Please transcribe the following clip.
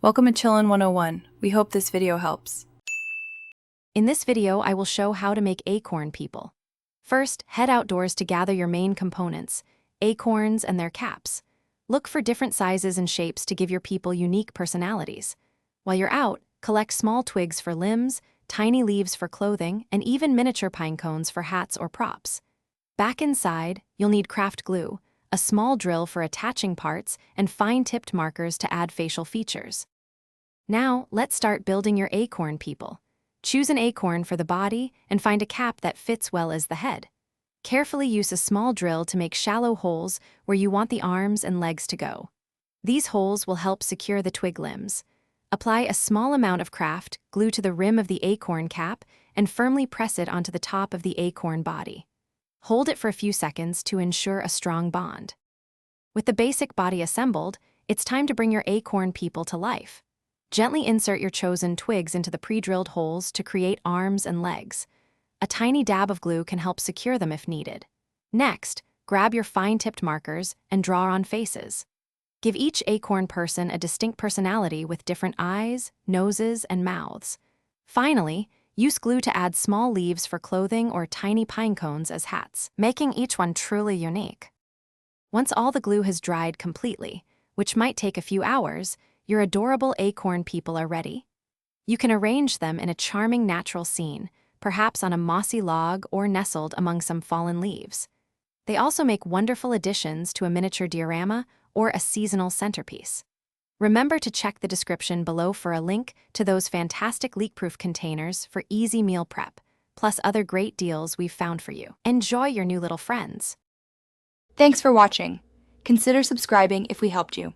Welcome to Chillin' 101. We hope this video helps. In this video, I will show how to make acorn people. First, head outdoors to gather your main components, acorns and their caps. Look for different sizes and shapes to give your people unique personalities. While you're out, collect small twigs for limbs, tiny leaves for clothing, and even miniature pine cones for hats or props. Back inside, you'll need craft glue, a small drill for attaching parts, and fine-tipped markers to add facial features. Now, let's start building your acorn people. Choose an acorn for the body and find a cap that fits well as the head. Carefully use a small drill to make shallow holes where you want the arms and legs to go. These holes will help secure the twig limbs. Apply a small amount of craft glue to the rim of the acorn cap and firmly press it onto the top of the acorn body. Hold it for a few seconds to ensure a strong bond. With the basic body assembled, it's time to bring your acorn people to life. Gently insert your chosen twigs into the pre-drilled holes to create arms and legs. A tiny dab of glue can help secure them if needed. Next, grab your fine-tipped markers and draw on faces. Give each acorn person a distinct personality with different eyes, noses, and mouths. Finally, use glue to add small leaves for clothing or tiny pine cones as hats, making each one truly unique. Once all the glue has dried completely, which might take a few hours, your adorable acorn people are ready. You can arrange them in a charming natural scene, perhaps on a mossy log or nestled among some fallen leaves. They also make wonderful additions to a miniature diorama or a seasonal centerpiece. Remember to check the description below for a link to those fantastic leak-proof containers for easy meal prep, plus other great deals we've found for you. Enjoy your new little friends. Thanks for watching. Consider subscribing if we helped you.